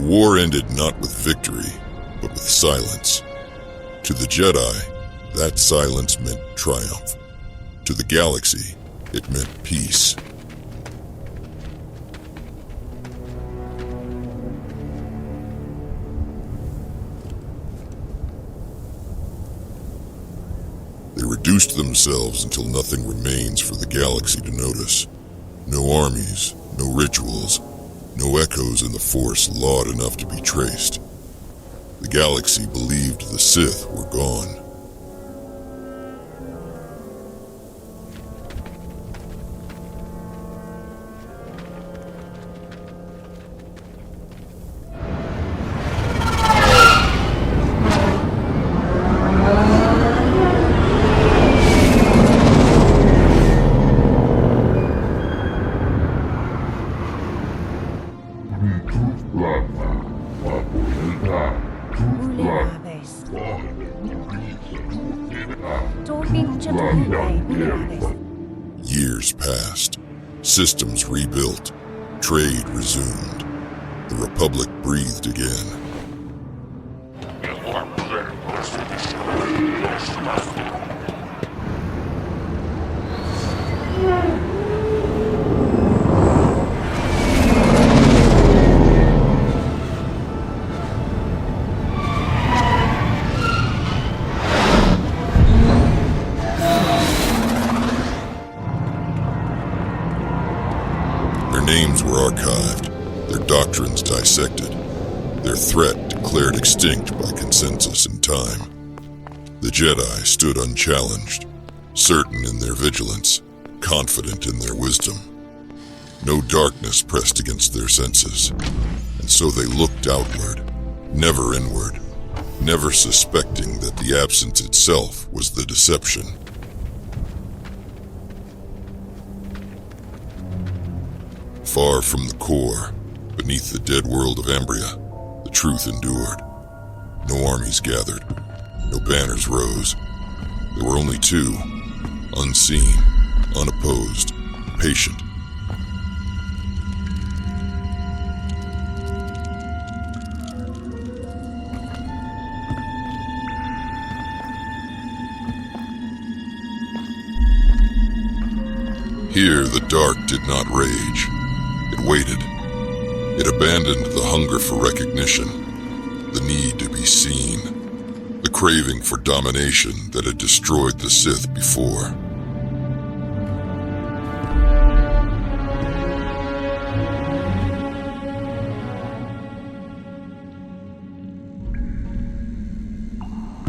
war ended not with victory, but with silence. To the Jedi, that silence meant triumph. To the galaxy, it meant peace. They reduced themselves until nothing remains for the galaxy to notice. No armies, no rituals, no echoes in the Force loud enough to be traced. The galaxy believed the Sith were gone. Years passed. Systems rebuilt. Trade resumed. The Republic breathed again. Names were archived, their doctrines dissected, their threat declared extinct by consensus in time. The Jedi stood unchallenged, certain in their vigilance, confident in their wisdom. No darkness pressed against their senses, and so they looked outward, never inward, never suspecting that the absence itself was the deception. Far from the core, beneath the dead world of Ambria, the truth endured. No armies gathered, no banners rose. There were only two, unseen, unopposed, patient. Here the dark did not rage. It waited. It abandoned the hunger for recognition, the need to be seen, the craving for domination that had destroyed the Sith before.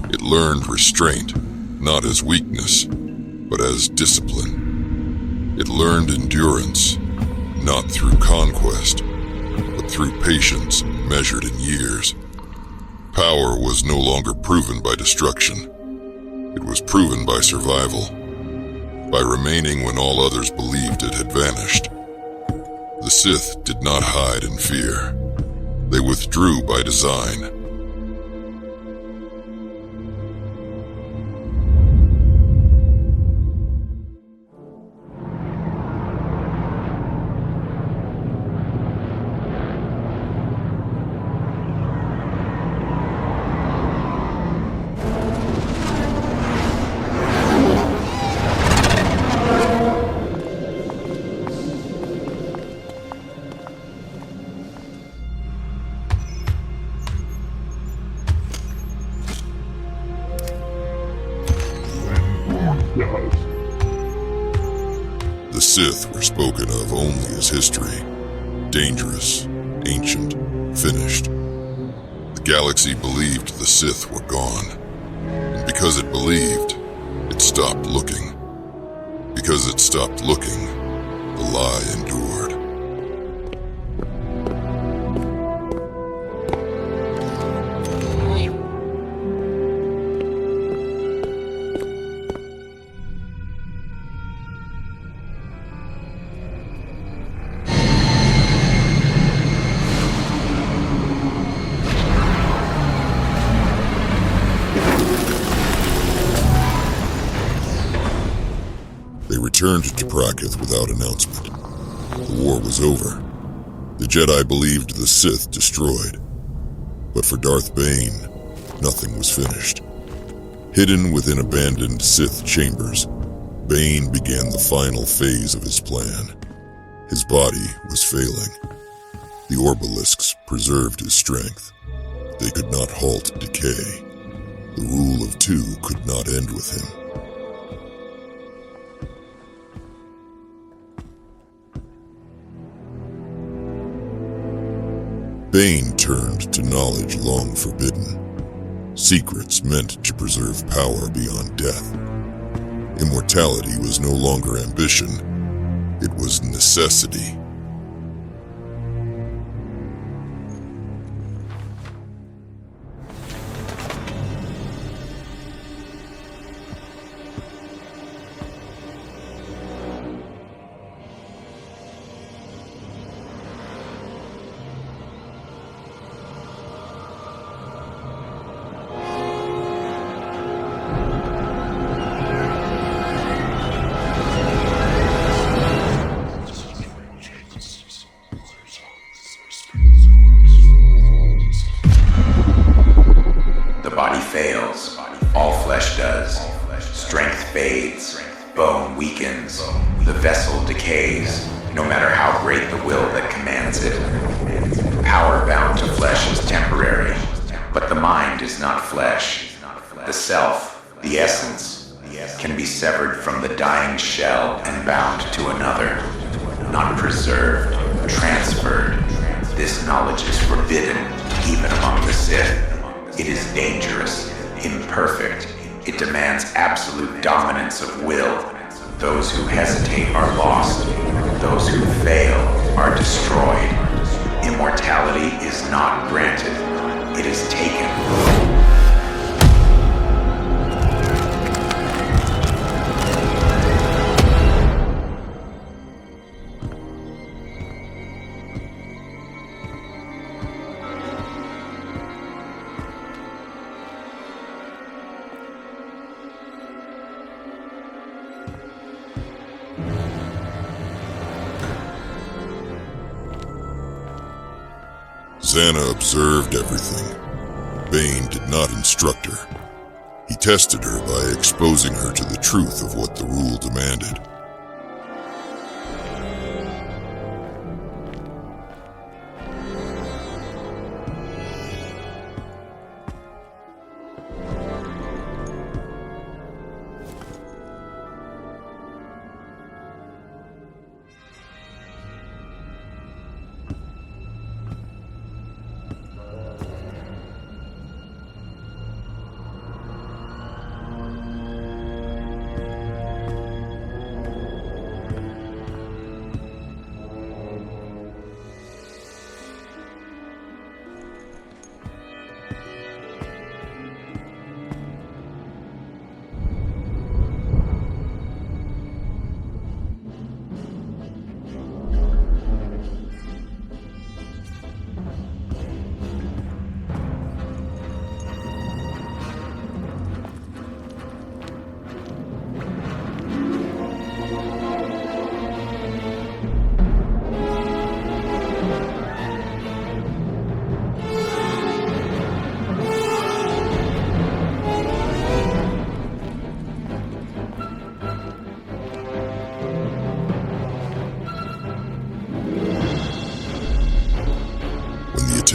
It learned restraint, not as weakness, but as discipline. It learned endurance, not through conquest, but through patience measured in years. Power was no longer proven by destruction. It was proven by survival, by remaining when all others believed it had vanished. The Sith did not hide in fear. They withdrew by design. The Sith were spoken of only as history, dangerous, ancient, finished. The galaxy believed the Sith were gone, and because it believed, it stopped looking. Because it stopped looking, the lie endured. They returned to Prakrith without announcement. The war was over. The Jedi believed the Sith destroyed. But for Darth Bane, nothing was finished. Hidden within abandoned Sith chambers, Bane began the final phase of his plan. His body was failing. The Orbalisks preserved his strength. They could not halt decay. The rule of two could not end with him. Bane turned to knowledge long forbidden. Secrets meant to preserve power beyond death. Immortality was no longer ambition. It was necessity. Of will. Those who hesitate are lost. Those who fail are destroyed. Immortality is not granted. It is taken. Zannah observed everything. Bane did not instruct her. He tested her by exposing her to the truth of what the rule demanded.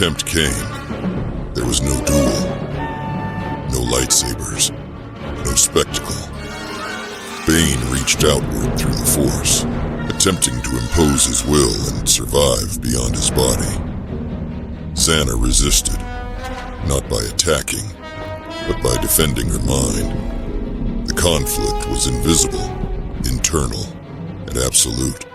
Attempt came, there was no duel, no lightsabers, no spectacle. Bane reached outward through the Force, attempting to impose his will and survive beyond his body. Zannah resisted, not by attacking, but by defending her mind. The conflict was invisible, internal, and absolute.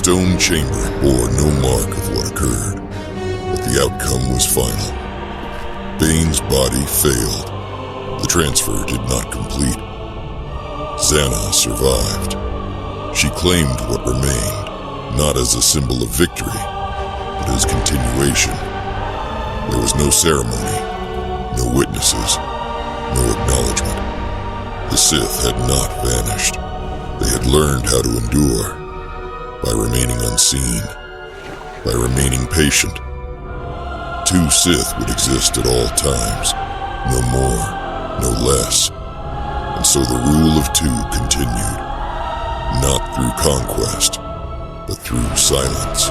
stone chamber bore no mark of what occurred, but the outcome was final. Bane's body failed. The transfer did not complete. Zannah survived. She claimed what remained, not as a symbol of victory, but as continuation. There was no ceremony, no witnesses, no acknowledgement. The Sith had not vanished. They had learned how to endure, by remaining unseen, by remaining patient. Two Sith would exist at all times, no more, no less. And so the rule of two continued, not through conquest, but through silence.